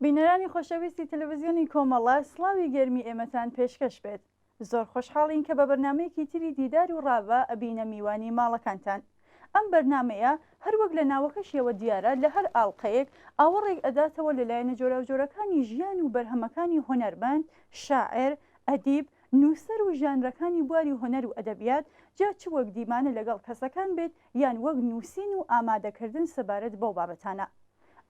بینەرانی خۆشەویستی تەلەڤیزیۆنی کۆمەڵە سڵاوی گەرمی ئێمەتان پێشکەش بێت. زۆر خۆشحاڵین کە بە بەرنامەیەکی تری دیدار و ڕاوە ئەبینە میوانی ماڵەکانتان. ئەم بەرنمەیە هەروەک لە ناوەکەشیەوە دیارە لە هەر ئاڵلقەیەک ئاوەڕێک ئەداتەوە لەلایەنە جۆراوجۆرەکانی ژیان و بەرهەمەکانی هۆنەرمەند، شاعر، ئەدیب، نووسەر و ژانرەکانی بواری هۆنەر و ئەدەبیات، جا چ وەک دیمانە لەگەڵ کەسەکان بێت یان وەک نووسین و ئامادەکردن سەبارەت بەو بابەتانە.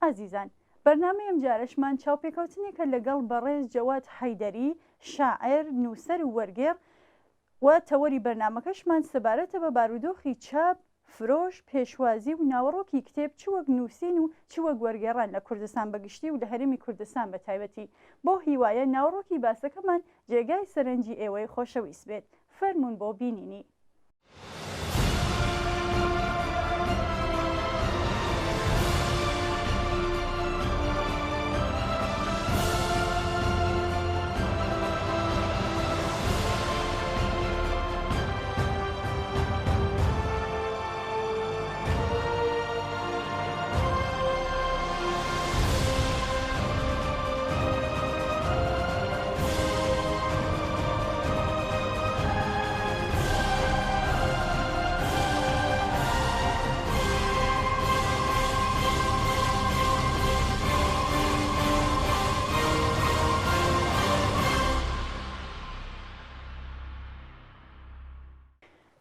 ئازیزان، بەرنامەی ئەم جارەشمان چاوپێکەوتنێکە لەگەڵ بەڕێز جەواد حەیدەری، شاعر، نووسەر و وەرگێڕ و تەوەری بەرنامەکەشمان سەبارەتە بە بارودۆخی چاپ، فرۆش، پێشوازی و ناوەڕۆکی کتێب چ وەک نووسین و چ وەک وەرگێڕان لە کوردستان بەگشتی و لە هەرێمی کوردستان بە تایبەتی. بۆ هیوایە ناوەڕۆکی باسەکەمان جێگای سەرنجی ئێوەی خۆشەویست بێت. فەرموون بۆ بینینی.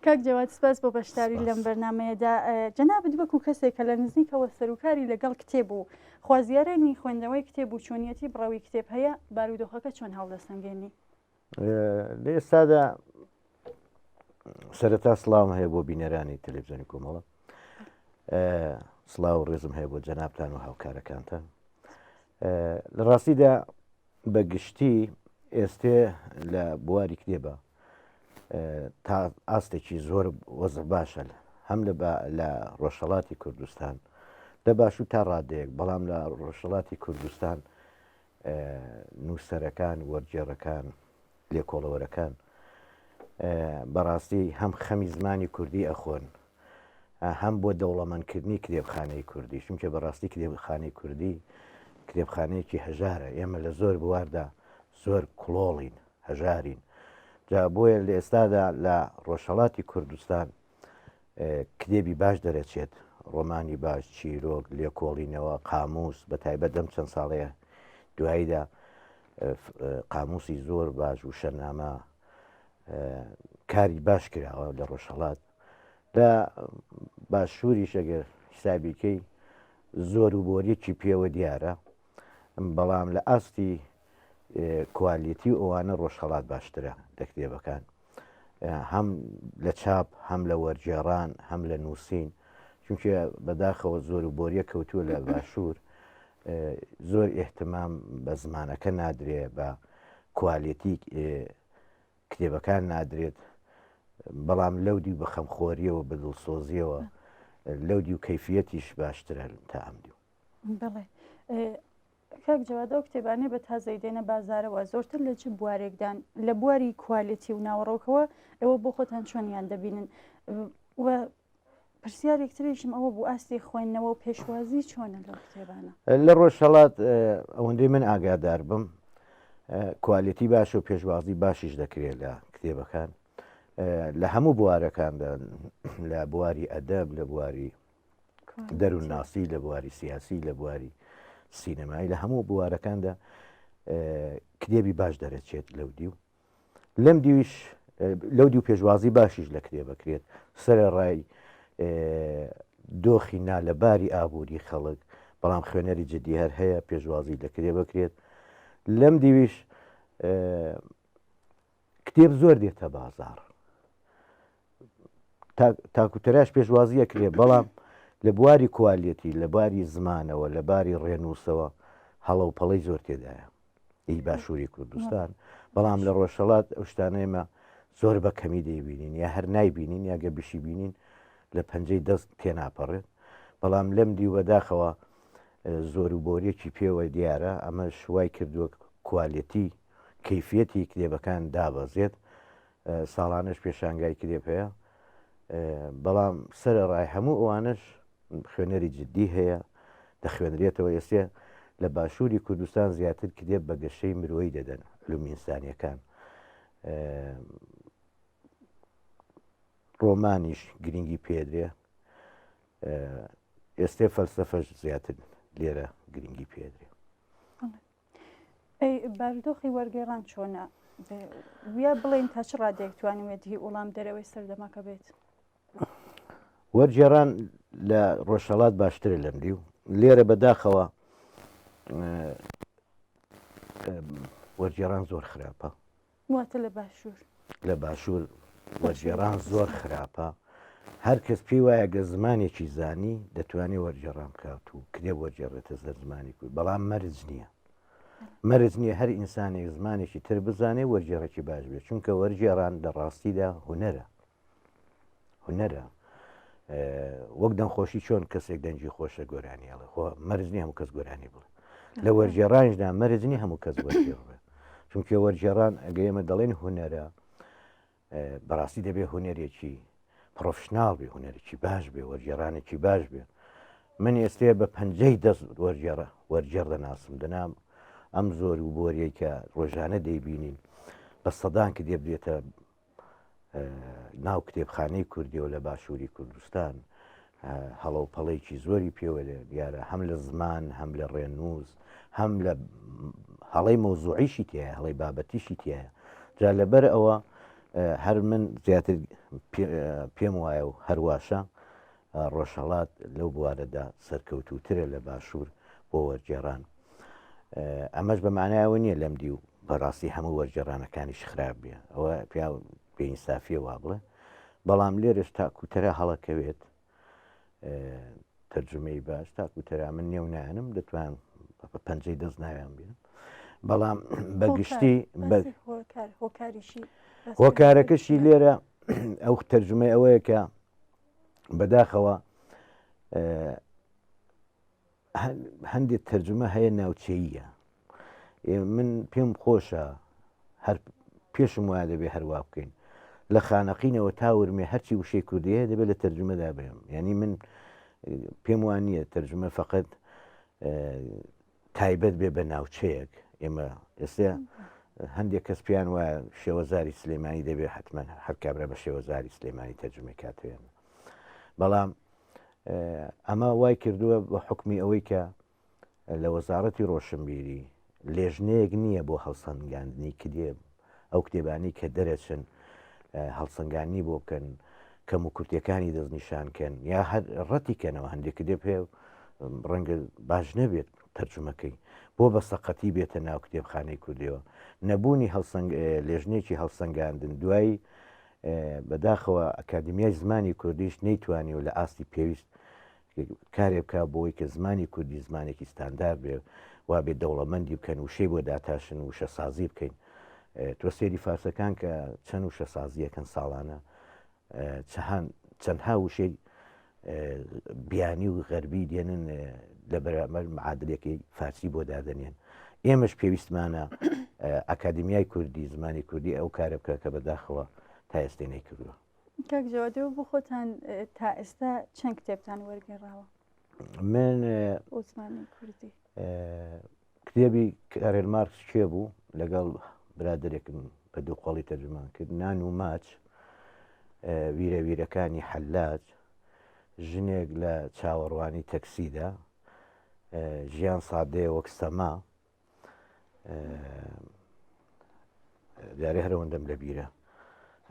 کاک جەواد، سپاس بۆ بەشداری لەم بەرنمەیەدا. جەنابەت وەکو کەسێک کە لە نزیکەوە سەرۆکاری لەگەڵ کتێب و خوازیارانی خوێندنەوەی کتێب و چۆنیەتی بڕەوی کتێب هەیە، بارودۆخەکە چۆن هەڵدەسەنگێنی؟ لە ئێستادا سەرەتا سڵاوم هەیە بۆ بینەرانی تەلەڤیزیۆنی کۆمەڵە، سڵاو و ڕێزم هەیە بۆ جەنابتان و هاوکارەکانتان. لە ڕاستیدا بەگشتی ئێستێ لە بواری کتێبە تا ئاستێکی زۆر وەزع باشە، هەم لە ڕۆژهەڵاتی کوردستان لە باشوور تا ڕادەیەک، بەڵام لە ڕۆژهەڵاتی کوردستان نووسەرەکان، وەرگێڕەکان، لێکۆڵەوەرەکان بەڕاستی هەم خەمی زمانی کوردی ئەخۆن، هەم بۆ دەوڵەمەندکردنی کتێبخانەی کوردی، چونکە بەڕاستی کتێبخانەی کوردی کتێبخانەیەکی هەژارە. ئێمە لە زۆر بواردا زۆر کڵۆڵین، هەژارین. جا بۆیە لە ئێستادا لە ڕۆژهەڵاتی کوردستان کتێبی باش دەرەچێت، ڕۆمانی باش، چیرۆک، لێکۆڵینەوە، قاموس، بە تایبەت دەم چەند ساڵەیە دواییدا قاموسی زۆر باش و شەرنامە کاری باش کراوە لە ڕۆژهەڵات. لە باشووریش ئەگەر حسابیکەی زۆر و بۆریەکی پێوە دیارە، بەڵام لە ئاستی کوالیتی ئەوانە ڕۆژهەڵات باشترە لە کتێبەکان، هەم لە چاپ، هەم لە وەرگێڕان، هەم لە نووسین، چونکە بەداخەوە زۆر و بۆریە کەوتووە لە باشوور، زۆر ئێحتمام بە زمانەکە نادرێ، بە کوالیتی کتێبەکان نادرێت، بەڵام لەودی بە خەمخۆریەوە، بە دڵسۆزیەوە لەودی و کەیفیەتیش باشترە تا ئەمدی. بەڵێ کاک جەواد، ئەو کتێبانەی بە تازەی دێنە بازارەوە زۆرتر لە چ بوارێکدان؟ لە بواری کوالیتی و ناوەڕۆکەوە ئێوە بۆ خۆتان چۆنیان دەبینن؟ و پرسیارێکتریشم ئەوە بوو، ئاستی خوێندنەوە و پێشوازی چۆنە لەو کتێبانە؟ لە ڕۆژهەڵات ئەوەندەی من ئاگادار بم، کوالیتی باش و پێشوازی باشیش دەکرێت لە کتێبەکان، لە هەموو بوارەکاندا، لە بواری ئەدەب، لە بواری دەروونناسی، لە بواری سیاسی، لە بواری سینەمایی، لە هەموو بوارەکاندا کتێبی باش دەرەچێت لەودی و لەم دیویش لەودی و پێشوازی باشیش لە کتێبەکرێت، سەرەڕای دۆخی نالەباری ئابووری خەڵک، بەڵام خوێنەری جددی هەر هەیە پێشوازی لە کتێبەکرێت. لەم دیویش کتێب زۆر دێتە بازار، تاکوتەراش پێشوازی ئەکرێت، بەڵام لە بواری کوالیەتی، لە باری زمانەوە، لە باری ڕێنووسەوە هەڵە و پەڵەی زۆر تێدایە هی باشووری کوردستان. بەڵام لە ڕۆژهەڵات ئەو شتانەیەمە زۆر بە کەمی دەیبینین، یا هەر نایبینین، یا گە بشی بینین لە پەنجەی دەست تێناپەڕێت. بەڵام لەم دیوەداخەوە زۆر و بۆریەکی پێوە دیارە، ئەمە شوای کردووە کوالیەتی، کەیفیەتی کتێبەکان دابەزێت. ساڵانش پێشانگای کتێب هەیە، بەڵام سەرەڕای هەموو ئەوانش خوێنەری جددی هەیە، دەخوێنرێتەوە. ئێستێ لە باشووری کوردستان زیاتر کتێب بە گەشەی مرۆیی دەدەن علومی ئینسانیەکان ڕۆمانیش گرنگی پێدرێ ئێستێ فەلسەفەش زیاتر لێرە گرنگی پێدرێ. ئەی بارودۆخی وەرگێڕان چۆنە ویا بڵێن تا چ ڕادێکتوانێتی وەڵام دەرەوەی سەردەمەکە بێت؟ وەرجێڕان لە ڕۆژهەڵات باشترە لەمدی و لێرە بەداخەوە وەرجێڕان زۆر خراپە. واتە لە باشوور لە باشوور وەرجێڕان زۆر خراپە. هەر کەس پێی وایە گە زمانێکی زانی دەتوانێت وەرجێڕان بکات و کتێب وەرجێڕێتە زەر زمانی کورد، بەڵام مەرج نییە. مەرج نییە هەر ئینسانێک زمانێکی تر بزانێ وەرجێڕێکی باش بێت، چونکە وەرجێڕان لە ڕاستیدا هونەرە. وەک دەنگخۆشی چۆن کەسێک دەنجی خۆشە گۆرانیاڵێ خۆ مەرج نییە هەموو کەس گۆرانی بڵێ. لە وەرجێڕانیشدا مەرج نییە هەموو کەس وەرجێڕێ، چونکە وەرجێڕان ئەگە ئێمە دەڵێن هونەرە بەڕاستی دەبێ هونەرێکی پرۆفشناڵ بێ، هونەرێکی باش بێ، وەرجێڕانێکی باش بێ. من ئێستێ بە پەنجەی دەست وەرجێڕ دەناسم دەنام ئەم زۆر و بۆریەی کە ڕۆژانە دەیبینین بە سەدان کە دێبێتە ناو کتێبخانەی کوردیەوە لە باشووری کوردستان هەڵە و پەڵەیەکی زۆری پێوە لێ دیارە هەم لە زمان هەم لە ڕێنووس هەم لە هەڵەی مۆزوعیشی تایە هەڵی بابەتیشی تایە. جا لەبەر ئەوە هەر من زیاتر پێم وایە و هەرواشە ڕۆژهەڵات لەو بوارەدا سەرکەوتووترە لە باشوور بۆ وەرجێڕان. ئەمەش بە معنایەوە نییە لەم دی و بەڕاستی هەموو وەرجێڕانەکانیش خراپ بێ، ئەوە پیا بێئینسافیە وا بڵێ، بەڵام لێرەش تاکوتەرە هەڵەکەوێت تەرجمەی باش تاکوتەرا من نێو نایەنم دەتوان بە پەنجەی دەست ناویان بێن، بەڵام بەگشتی هۆکارەکەشی لێرە ئەو تەرجمەی ئەوەیە کە بەداخەوە هەندێک تەرجمە هەیە ناوچەییە. من پێم خۆشە هەر پێشم وایە دەبێ هەروە بکەین لە خانەقینەوە تاورمێ هەرچی وشەی کوردیە دەبێت لە تەرجمەدا بێم، ینی من پێم وان نییە تەرجمە فەقەت تایبەت بێ بە ناوچەیەک. ئێمە ئێستا هەندێک کەس پیان وایە شێوەزاری سلێمانی دەبێت حتمما هەر کابرا بە شێوەزاری سلێمانی تەرجمەی کاتوێن، بەڵام ئەمە وای کردووە بە حکمی ئەوەی کە لە وەزارەتی ڕۆشنبیری لێژنەیەک نییە بۆ هەڵسەنگاندنی کتێب ئەو کتێبانی کە دەرەچن هەڵسەنگانی بۆ بکەن کەم و کورتەکانی دەستنیشانکەن یا هەر ڕەتیکەنەوە هەندێک کتێب هەیە ڕەنگە باش نەبێت تەرجمەکەی بۆ بە سەقەتی بێتە ناو کتێبخانەی کوردیەوە. نەبوونی لێژنێکی هەڵسەنگاندن دوایی بەداخەوە ئەکادمیای زمانی کوردیش نەیتوانی و لە ئاستی پێویست کارێک بکە بۆی کە زمانی کوردی زمانێکی ستاندار بێ وا بێت دەوڵەمەندی بکەن وشەی بۆ داتاشن و شەسازی بکەین. تۆ سێری فارسەکان کە چەند و شەسازیەکەن ساڵانە چەندها وشەی بیانی و غەربی دێنن لە بەرامبەر معادلێکی فارسی بۆ دادەنێن. ئێمەش پێویستمانە ئەکادمیای کوردی زمانی کوردی ئەو کارە بکە کە بەداخەوە تا ئێستا نەیکردووە. کاک جەوادەوە بۆ خۆتان تا ئێستا چەند کتێبتان وەرگێڕاوە؟ من بۆ زمانی کوردی کتێبی کارێل مارکس کێ بوو لەگەڵ برادێکم بە دوو قۆڵی تەرجمان کرد، نان و ماچ، ویرەویرەکانی حەلاج، ژنێک لە چاوەڕوانی تەکسیدا، ژیان سادەیە وەک سەما، دارێ هەرەوەندەم لە بیرە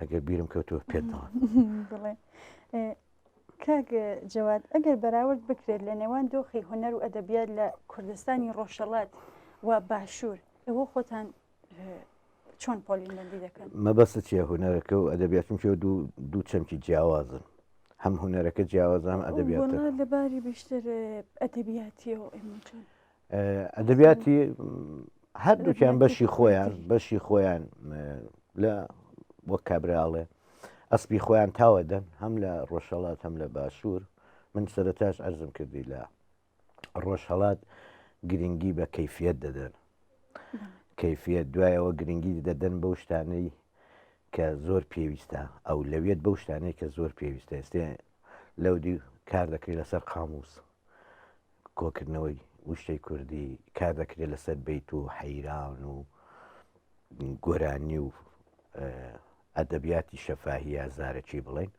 ئەگەر بیرم کەوتووە پێداوە. بڵێ کاک جەواد ئەگەر بەراورد بکرێت لە نێوان دۆخی هونەر و ئەدەبیات لە کوردستانی ڕۆژهەڵات و باشوور ئەوە خۆتان چۆن پۆلیمەندی دەکەن؟ مەبەستە چیە هونەرەکە و ئەدەبیاتم چێ دوو چەمکی جیاوازن، هەم هونەرەکە جیاوازە هەم ئەدەبیات لەباری بیشتر ئەدەبیاتیەوە ئێمە چۆن ئەدەبیاتی هەردووکیان بەشی خۆیان لە وەک کابراڵێ ئەسپی خۆیان تاوەدەن هەم لە ڕۆژهەڵات هەم لە باشوور. من سەرەتاش عەرزم کردی لە ڕۆژهەڵات گرنگی بە کەیفیەت دەدەن، کەیفیەت دوایەوە گرنگی دەدەن بەو شتانەی کە زۆر پێویستە ئەو لەوێت بەو شتانەی کە زۆر پێویستە. ئێستێ لەودی کار دەکەی لەسەر قاموس کۆکردنەوەی وشەی کوردی کار دەکرێت لەسەر بیت و حەیران و گۆرانی و ئەدەبیاتی شەفاهی یا زارەکی بڵێن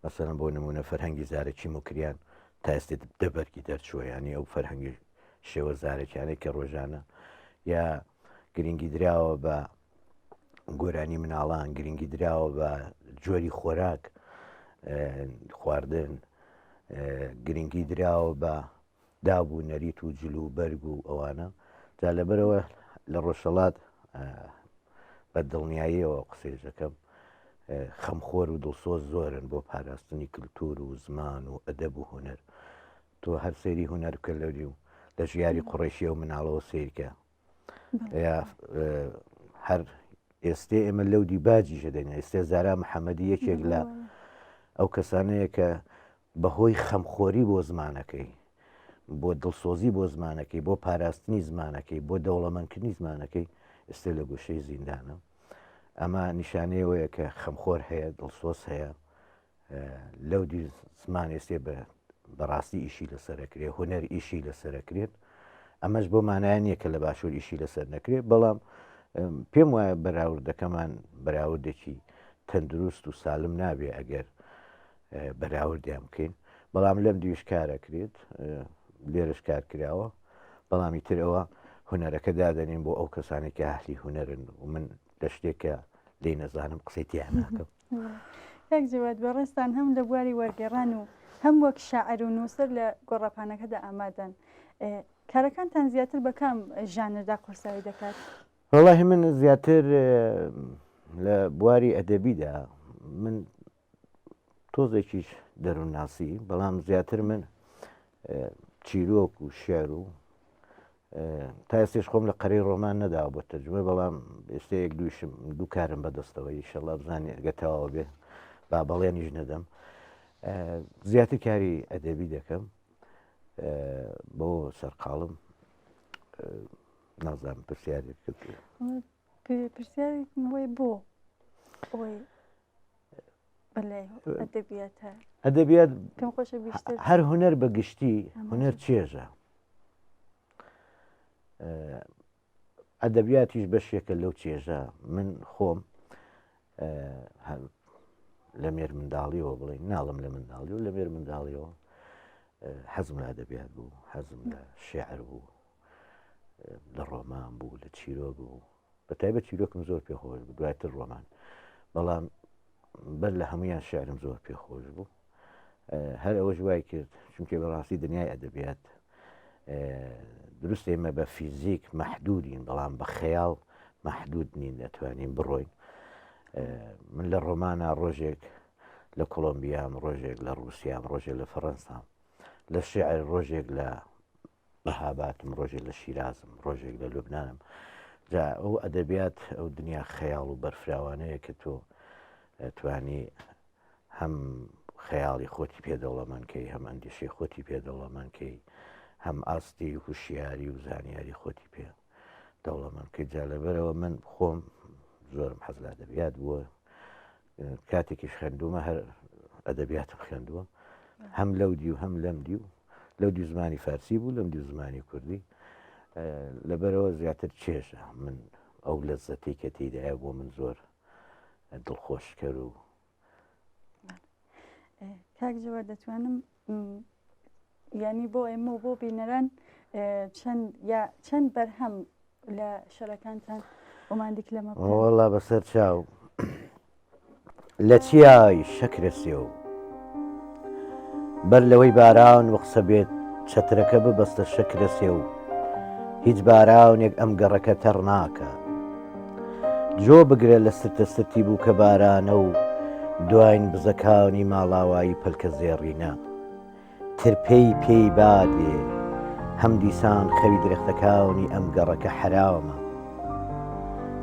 مەسەڵەن بۆ نمونە فەرهەنگی زارەکی مکریان تا ئێستا دەبەرگی دەرچووە ینی ئەو فەرهەنگی شێوە زارێکیانەی کە ڕۆژانە یا گرنگی دراوە بە گۆرانی مناڵان گرنگی دراوە بە جۆری خۆراک خواردن گرنگی دراوە بە دابوو نەریت و جلو و بەرگ و ئەوانە جا لەبەرەوە لە ڕۆژهەڵات بە دڵنیاییەوە قسەی دەکەم خەمخۆر و دڵسۆز زۆرن بۆ پاراستنی کللتور و زمان و ئەدەب و هوەر تۆ هەر سەیری هوەر بکە لەوری و لە ژیاری قوڕیشیە و مناڵەوە سیرکە هەر ئێستا ئێمە لەودی باجیشە دەین ئێستا زارا محەممەدی یەکێک لە ئەو کەسانەیە کە بەهۆی خەمخۆری بۆ زمانەکەی بۆ دڵسۆزی بۆ زمانەکەی بۆ پاراستنی زمانەکەی بۆ دەوڵەمەندکردنی زمانەکەی ئێستا لە گوشەی زیندانە ئەمە نیشانەیەوەیە کە خەمخۆر هەیە دڵسۆز هەیە لەودی زمان ئێسێ بەڕاستی ئیشی لەسەرەکرێت هوەر ئیشی لەسەرەکرێت ئەمەش بۆ مانایە نییە کە لە باشوور ئیشی لەسەر نەکرێت بەڵام پێم وایە بەراوردەکەمان بەراوردێکی تەندروست و سالم نابێ ئەگەر بەراوردیان بکەین بەڵام لەم دویش کارەکرێت لێرەش کار کراوە بەڵامی تر ئەوە هوەرەکە دادەنین بۆ ئەو کەسانێکی ئاهلی هوەرن و من لە شتێکە لی نەزانم قسەی تیان ناکەم یەک جواد بەڕێستان هەم لە بواری وەرگێڕان و هەم وەک شاعر و نووسەر لە گۆڕەپانەکەدا ئامادەن کارەکانتان زیاتر بە کام ژانردا قورسایی دەکات وەڵاهی من زیاتر لە بواری ئەدەبیدا من تۆزێکیش دەروونناسی بەڵام زیاتر من چیرۆک و شێر و تا ئێستش خۆم لە قەرەی ڕۆمان نەداوە بۆ تەرجمە بەڵام ئێستا یەک دوو کارم بەدەستەوە ئینشەڵا بزانێ ئەرگەتەواوە بێ با بەڵێنیش نەدەم زیاتر کاری ئەدەبی دەکەم بۆ سەرقاڵم نازانم پرسیارێک کرد پرسیارێک وی بۆ ئەوەی بەڵێ ئەدەبیاتە ئەدەبیات پێم خۆشە بیشتر هەر هوەر بە گشتی هوەر چێژە ئەدەبیاتیش بەشێکە لەو چێژە من خۆم لە مێر منداڵیەوە بڵێ ناڵم لە منداڵی و لە مێر منداڵیەوە حەزم لە ئەدەبیات بوو حەزم لە شێعر بوو لە ڕۆمان بوو لە چیرۆک بوو بە تایبەت چیرۆکم زۆر پێخۆش بوو دوایتر ڕۆمان بەڵام بەر لە هەمویان شێعرم زۆر پێخۆش بوو هەر ئەوەش وای کرد چونکە بەڕاستی دنیای ئەدەبیات دروست ئێمە بە فیزیک مەحدودین بەڵام بە خەیاڵ مەحدود نین دەتوانین بڕۆین من لە ڕۆمانە ڕۆژێک لە کۆلۆمبیام ڕۆژێک لە رووسیام ڕۆژێک لە فەڕەنسام لە شێعر ڕۆژێک لە بەهاباتم ڕۆژێک لە شیرازم ڕۆژێک لە لوبنانم جا ئەو ئەدەبیات ئەو دنیا خەیاڵ و بەرفراوانەیە کە تۆ توانی هەم خەیاڵی خۆتی پێدەوڵەمەندکەی هەم ئەندێشەی خۆتی پێدەوڵەمەندکەی هەم ئاستی هوشیاری و زانیاری خۆتی پێ دەوڵەمەندکەی جا لەبەرەوە من خۆم زۆرم حەز لە ئەدەبیات بووە کاتێکیش خوێندوومە هەر ئەدەبیاتم خوێندووە هەم لەودی و هەم لەمدی و لەودی زمانی فارسی بوو لەمدی زمانی کوردی لەبەرەوە زیاتر چێژە من ئەو لەزەتی کە تێدایە بۆ من زۆر دڵخۆشکەر و کاک جەواد دەتوانم ینی بۆ ئێمە و بۆ بینەران چەند بەرهەم لە شەرەکانتان ئۆماندێک لەمە وەڵا بەسەر چاو لە چیای شەکرەسێ و بەر لەوەی باران وەقسە بێت چەترەکە ببەستە شەکرەسێ و هیچ بارانێک ئەم گەڕەکە تەڕ ناکە جۆ بگرە لە ستە ستی بوو کە بارانە و دوایین بزەکانی ماڵاوایی پەلکە زێڕینە ترپەی پێی بادێ هەم دیسان خەوی درەختەکانی ئەم گەڕەکە حرامە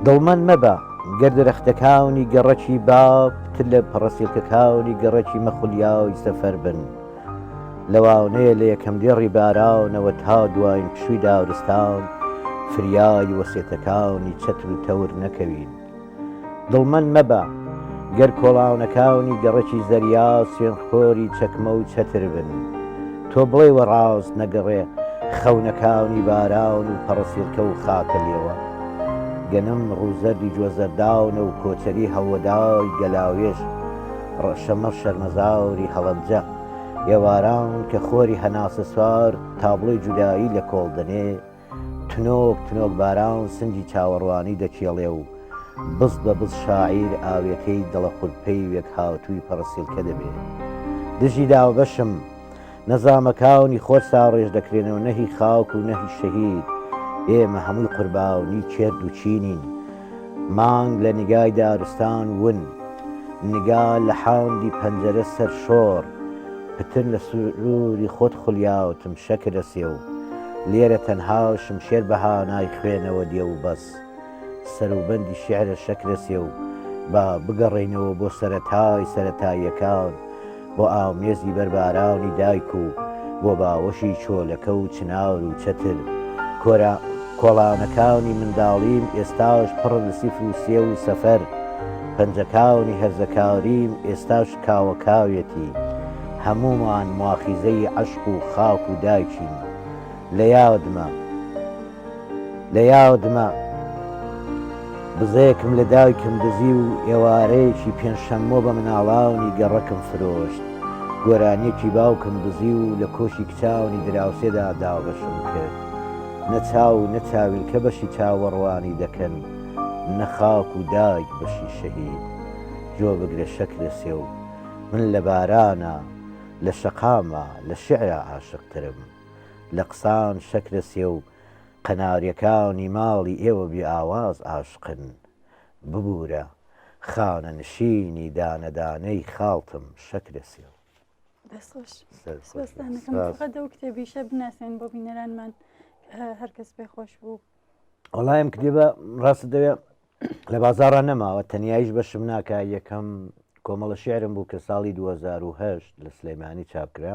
دڵمەند مەبە گەر درەختەکانی گەڕەکی باب تر لە پەڕەسیلکەکانی گەڕەکی مەخولیاوی سەفەر بن لەوانەیە لە یەکەم دێڕی بارانەوە تا دوایین پشووی داورستان فریای وەسێتەکانی چەتر و تەور نەکەوین دڵمەند مەبە گەر کۆڵاونەکانی گەڕەکی زەریا سوێنخۆری چەکمە و چەتر بن تۆ بڵێ وەڕاست نەگەڕێ خەونەکانی باراون و پەڕەسیلکە و خاکە لێوە گەنم ڕووزەردی جۆزەرداونە و کۆچەری هەوەدای گەلاوێش ڕەشەمە شەرمەزاوری هەڵەنجە ئێواران کە خۆری هەناسە سوار تابڵۆی جودایی لە کۆڵدنێ تنۆک تنۆک باران سنجی چاوەڕوانی دەکێڵێ و بز بە بز شاعیر ئاوێتەی دڵە قورپەی وێک هاتووی پەڕەسیلکە دەبێت دژی داوبەشم نەزامەکانی خۆر ساڕێژ دەکرێنەوە نەهی خاوک و نەهی شەهید ئێمە هەمووی قورباونی چێرد و چینین مانگ لە نیگای دارستان ون نگا لە حاندی پەنجەرە سەر شۆڕ پتر لە سروری خۆت خولیاوتم شەکرە سێ و لێرە تەنها شمشێر بەها نایخوێنەوە دێ و بەس سەروبەندی شیعرە شەکرە سێ و با بگەڕێنەوە بۆ سەرەتاییەکان بۆ ئاومێزی بەربارانی دایک و بۆ باوەشی چۆلەکە و چناور و چەتر کۆڵانەکانی منداڵیم ئێستاش پڕ لە سیفر و سێ و سەفەر پەنجەکانی هەرزەکاریم ئێستاش کاوەکاوێتی هەمومان مواخیزەی عەشق و خاک و دایکین لە یادمە بزەیەکم لە دایکم دزی و ئێوارەیەکی پێنجشەممە بە مناڵانی گەڕەکم فرۆشت گۆرانیەکی باوکم دزی و لە کۆشی کچاوی دراوسێدا داوبەشم کرد نەچاو و نەچاویلکە بەشی چاوەڕوانی دەکەن نەخاک و دایک بەشی شەهید جۆ بگرە شەکرە سێ و من لە بارانە لە شەقامە لە شیعرە عاشقترم لە قسان شەکرە سێ و قەناریەکانی ماڵی ئێوە بێ ئاواز عاشقن ببوورە خانە نشینی دانەدانەی خاڵتم شەکرە سێ و دەستخۆشستانەکەم فقەت ئەو کتێبیشە بناسێن بۆ بینەرانمان هەرکەس پێ خۆش بوو وەڵایم کتێبە ڕاست دەوێت لە بازاڕە نەماوە تەنیایش بەشم ناکە یەکەم کۆمەڵە شێعرم بوو کە ساڵی 2008 لە سلەیمانی چاپکرا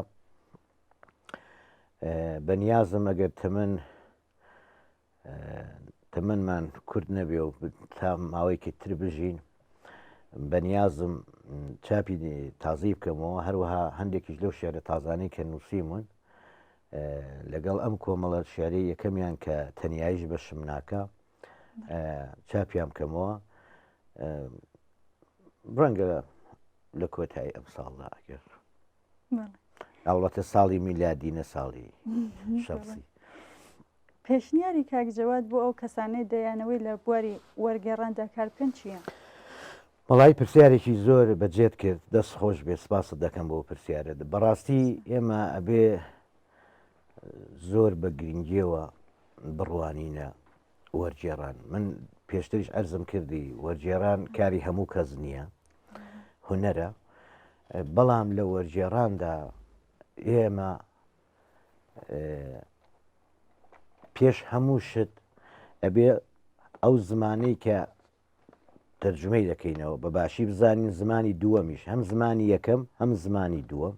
بەنیازم ئەگەر تەمەنمان کورد نەبێ و تا ماوەیەکی تر بژین بەنیازم چاپی تازی بکەمەوە هەروەها هەندێکیش لەو شێعرە تازانەی کە نووسیمون لەگەڵ ئەم کۆمەڵە شێعرەی یەکەمیان کە تەنیایش بەشم ناکە چاپیان بکەمەوە ڕەنگە لە کۆتایی ئەم ساڵدا ئەگەر ئەوڵەتە ساڵی میلادی نە ساڵی شەمسی پێشنیاری کاکجەواد بۆ ئەو کەسانەی دەیانەوەی لە بواری وەرگێڕاندا کارکەن چییە؟ وەڵای پرسیارێکی زۆر بەجێت کرد دەست خۆش بێ سپاست دەکەم بۆ پرسیارە بەڕاستی ئێمە ئەبێ زۆر بە گرنگیەوە بڕوانینە وەرگێڕان من پێشتریش ئەرزم کردی وەرگێڕان کاری هەموو کەس نییە هونەرە بەڵام لە وەرگێڕاندا ئێمە پێش هەموو شت ئەبێ ئەو زمانەی کە تەرجمەی دەکەینەوە بە باشی بزانین زمانی دووەمیش هەم زمانی یەکەم هەم زمانی دووەم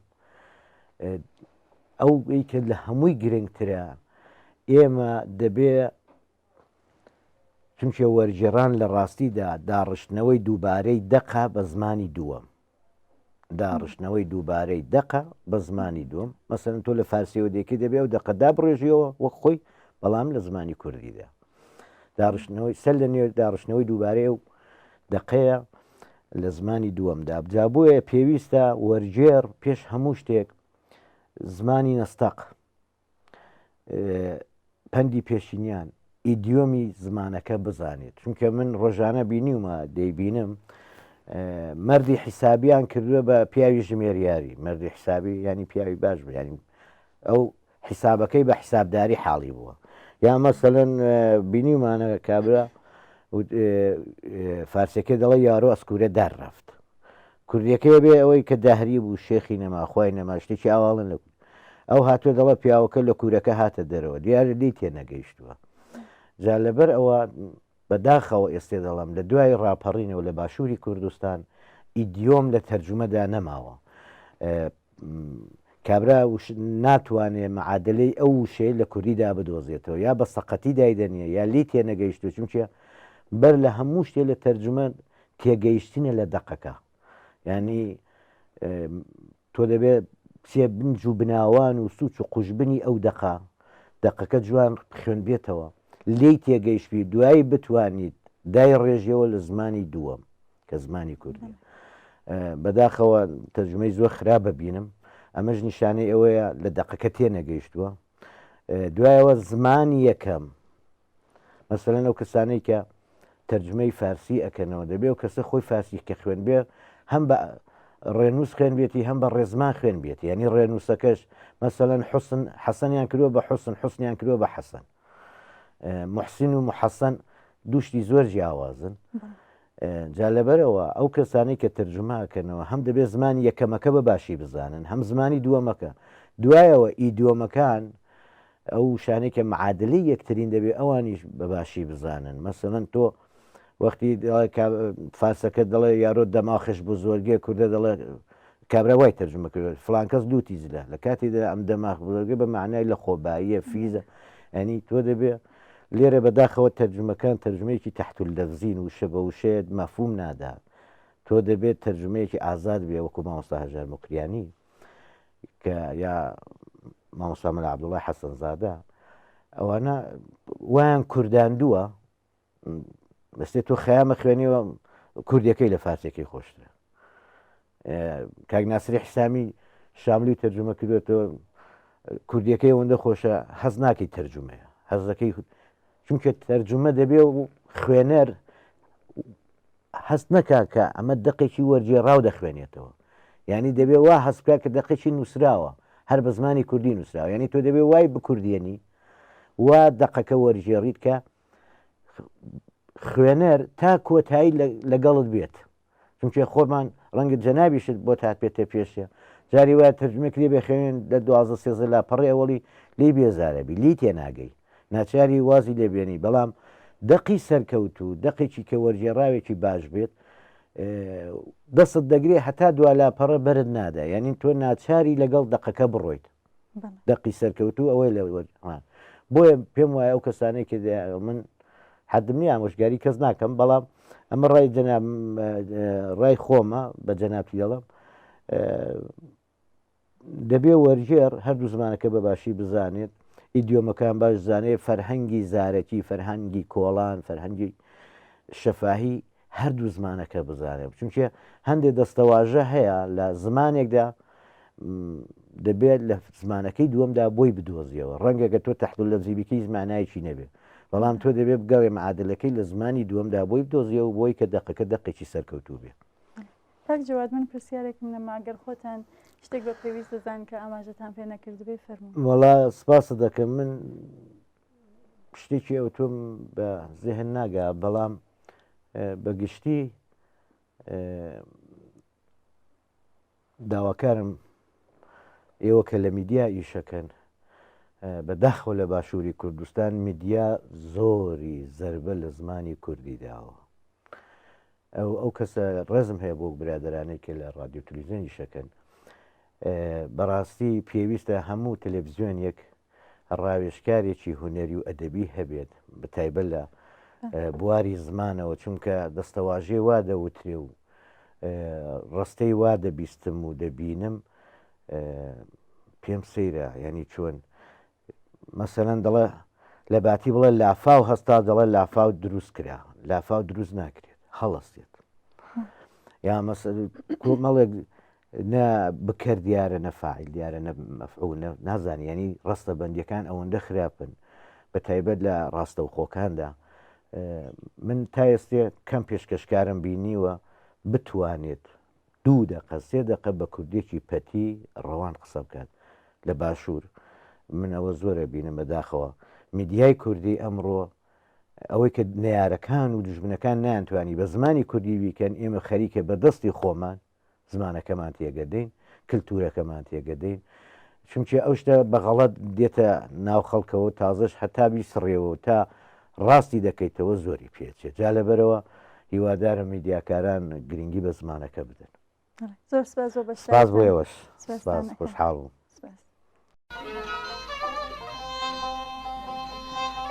ئەو کە لە هەمووی گرنگترە ئێمە دەبێ چونکە وەرگێڕان لە ڕاستیدا داڕشتنەوەی دووبارەی دەقا بە زمانی دووەم داڕشتنەوەی دووبارەی دەقا بە زمانی دووەم مەسەرەن تۆ لە فارسیەوە دێکی دەبێ و دەقەدا بڕێژیەوە وەک خۆی بەڵام لە زمانی کوردیدا داڕشتنەوەی سەر لە نێو داڕشتنەوەی دووبارەیە و دەقەیە لە زمانی دووەمدا جا بۆیە پێویستە وەرگێڕ پێش هەموو شتێک زمانی نەستەق پەندی پێشینیان ئیدیۆمی زمانەکە بزانێت چونکە من ڕۆژانە بینیومە دەیبینم مەردی حیسابیان کردووە بە پیاوی ژمێریاری مەردی حیسابی ینی پیاوی باش بوو ینی ئەو حیسابەکەی بە حیسابداری حاڵی بووە یا مەسەلەن بینیمانە کابرا فارسەکە دەڵێ یارۆ ئەسکورە دەرڕەفت کوردیەکەی بێ ئەوەی کە داهری بوو شێخی نەماخوای نەما شتێکی ئاواڵن لە ئەو هاتووە دەڵە پیاوەکە لە کوورەکە هاتە دەرەوە دیارە لی تێ نەگەیشتووە جا لەبەر ئەوە بەداخەوە ئێستێ دەڵم لە دوای ڕاپەڕینەوە لە باشووری کوردستان ئیدیۆم لە تەرجمەدا نەماوە کابرا ناتوانێت معادلەی ئەو شەیە لە کوردیدا بدۆزێتەوە یا بە سەقەتی دایدەنیە یا لی تێ نەگەیشتوە چونکە بەر لە هەموو شتێ لە تەرجمە تێگەیشتنە لە دەقەکە ینی تۆ دەبێت سێ بنج و بناوان و سوچ و قوشبنی ئەو دەقەکە جوان خوێن بێتەوە لی تێگەیشتوی دوایی بتوانیت دای ڕێژیەوە لە زمانی دووەم کە زمانی کوردی بەداخەوە تەرجمەی زۆر خراپە بینم ئەمەش نیشانەی ئەوەیە لە دەقەکە تێ نەگەیشتووە دوایەوە زمانی یەکەم مەسەلەن ئەو کەسانەی کە تەرجمەی فارسی ئەکەنەوە دەبێت و کەسە خۆی فارسی کە خوێن بێ هەم بە ڕێنووس خوێن بێتی هەم بە ڕێزمان خوێن بێتی ینی ڕێنووسەکەش مەسەلەن حوسن حەسەنیان کردووە بە حوسن حوسنیان کردووە بە حەسەن محسین و محەسەن دووشتی زۆر جیاوازن جا لەبەرەوە ئەو کەسانی کە تەرجمەکەنەوە هەم دەبێت زمانی یەکەمەکە بە باشی بزانن هەم زمانی دووەمەکە دوایەوە ئیدیۆمەکان ئەو شانێکە معادلی یەکترین دەبێت ئەوانیش بە باشی بزانن مەسەلەن تۆ وەختی فارسەکە دەڵێ یارۆ دەماخش بۆ زۆرگێ کووردە دەڵێ کابراوای تەرجمە کرد فلان کەس دوو تیزلە لە کاتێدا ئەم دەماخ بزۆرگە بە معنای لە خۆباییە فیزە ئەنی تۆ دەبێت لێرە بەداخەوە تەرجمەکان تەرجمەیەکی تەحت الدەفزین و شە بە وشێت مەفهوم نادا تۆ دەبێت تەرجمەیەکی ئازاد بێ وەکو مامۆستا هەژار مقریانی کە یا مامۆستا مەلا عەبدوڵڵای حەسەنزادە ئەوانە وایان کورداندووە بەستێت تۆ خەیامە خوێنیوە کوردیەکەی لە فارسیەکەی خۆشترە کاک ناسری حسامی شاملی تەرجمە کردوێتەوە کوردیەکەی ئەوەندە خۆشە حەز ناکەی تەرجمەیە حەزەکەی چونکە تەرجمە دەبێ و خوێنەر هەست نەکا کە ئەمە دقێکی وەرجێڕاو دەخوێنێتەوە یعنی دەبێ وا هەستکا کە دقێکی نووسراوە هەر بە زمانی کوردی نووسراوە یعنی تۆ دەبێ وای بکوردێنی وا دقەکە وەرجێڕیت کە خوێنەر تا کۆتایی لەگەڵت بێت چونکە خۆمان ڕەنگە جەنابیشت بۆ تات پێێتە پێشە جاری وایە تەرجمە کرێ بێ خوێن لە 12 لا پەڕێ ئەوڵی لی بێزارەبی لی تێناگەی ناچاری وازی لێبێنی بەڵام دقی سەرکەوت و دقێکی کە وەرجێڕاوێکی باش بێت دەست دەگرێت هەتا دوا لاپەڕە بەرت نادا یعنی تۆ ناچاری لەگەڵ دقەکە بڕۆیت دقی سەرکەوت و ئەوەی لە بۆیە پێم وایە ئەو کەسانەی کە من حدم نیە ئامۆژگاری کەس ناکەم بەڵام ئەمە ڕای ڕای خۆمە بە جەنابی دەڵم دەبێ وەرجێر هەردوو زمانەکە بە باشی بزانێت ئیدیۆمەکان باش زانێت فەرهەنگی زارەکی فەرهەنگی کۆڵان فەرهەنگی شەفاهی هەردوو زمانەکە بزانێت چونکە هەندێک دەستەواژە هەیە لە زمانێکدا دەبێت لە زمانەکەی دووەمدا بۆی بدۆزیەوە ڕەنگەکە تۆ تەحت لەفزیبیکەی زمانایکی نەبێت بەڵام تۆ دەبێت بگەڕێ معادلەکەی لە زمانی دووەمدا بۆی بدۆزیەوە بۆی کە دقەکە دقێکی سەرکەوتوو بێت تاک جواد من پرسیارێکم لەماگەر خۆتان شتێک بە پێویست دەزان کە ئاماژەتان پێ نەکردبێ فەرموو وەڵا سپاسە دەکەم من شتێکی ئەو تۆم بە زێهن ناگا بەڵام بەگشتی داواکارم ئێوە کە لە میدیا ئیشەکەن بەداخەوە لە باشووری کوردستان میدیا زۆری زەربە لە زمانی کوردی داوە ئەو کەسە ڕێزم هەیە بۆ برادرانەی کە لە ڕادیۆ تەلەڤیزیۆن ئیشەکەن بەڕاستی پێویستە هەموو تەلەڤیزیۆنێک ڕاوێژکارێکی هونەری و ئەدەبی هەبێت بە تایبەت لە بواری زمانەوە چونکە دەستەواژێ وا دەوترێ و ڕستەی وا دەبیستم و دەبینم پێم سەیرە ینی چۆن مەسەلەن دەڵێ لە باتی بڵێ لافاو هەستا دەڵێ لافاو دروست کرا لافاو دروست ناکرێت هەڵەستێت یا مەڵێک نە بکرد دیارە نەفاعیل دیارە مەفعول نازانی ینی ڕستە بەندیەکان ئەوەندە خراپن بە تایبەت لە ڕاستەوخۆکاندا من تا ئێستێ کەم پێشکەشکارم بینیوە بتوانێت 2 دقە 3 دقە بە کوردێکی پەتی ڕەوان قسە بکات لە باشوور من ئەوە زۆرە بینم بەداخەوە میدیای کوردی ئەمڕۆ ئەوەی کە نەیارەکان و دژمنەکان نانتوانی بە زمانی کوردی بیکەن ئێمە خەریکە بە دەستی خۆمان زمانەکەمان تێگەدەین کللتورەکەمان تێگەدەین چونکە ئەو شتە بەغەڵەت دێتە ناو خەڵکەوە تازەش هەتابی سڕێەوە تا ڕاستی دەکەیتەوە زۆری پێچێت جا لەبەرەوە هیوادارم میدیاکاران گرنگی بە زمانەکە بدەن زۆر سپاس بۆ ئێوەش خۆشحاڵ بووم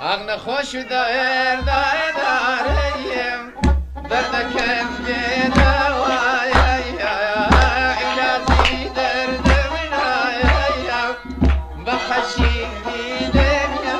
ئاغ نەخۆش و دەێردارەیم دەردەکەم لێداوایە عیلاجی دەردە منایە بە خەشی دەریا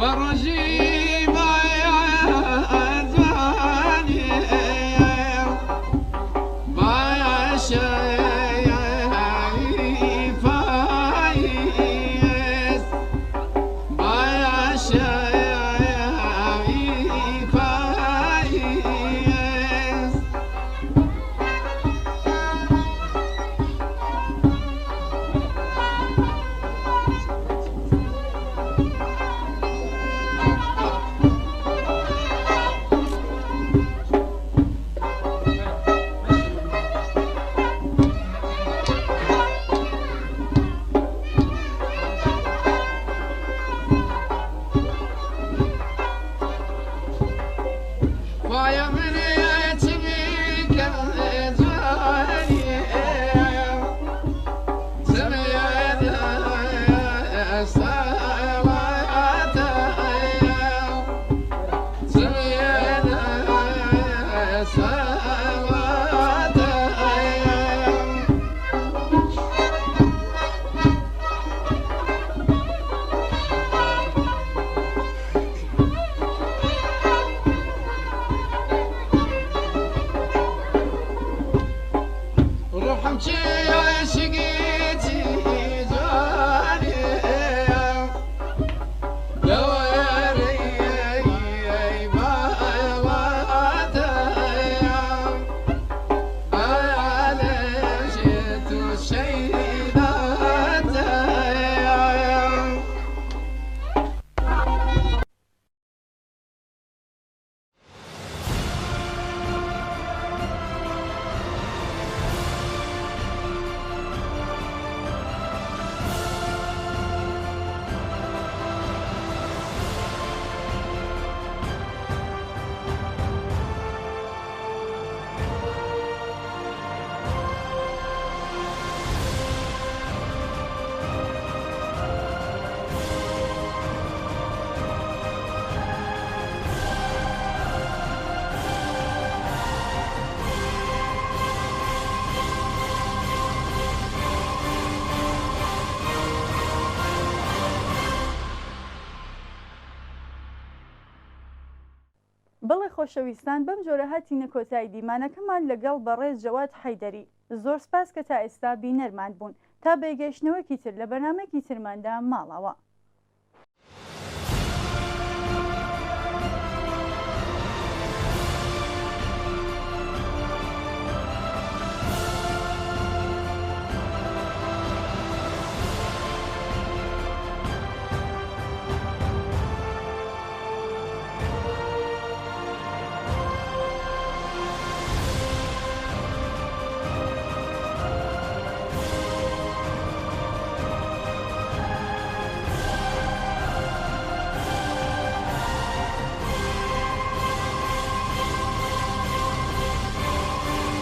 بروجي ما يزواني باشا بەڵێ خۆشەویستان بەم جۆرە هاتینە کۆتایی دیمانەکەمان لەگەڵ بەڕێز جەواد حەیدەری. زۆر سپاس کە تا ئێستا بینەرمان بوون. تا بێگەشتنەوەکی تر لە بەرنامەیەکی ترماندا ماڵەوە.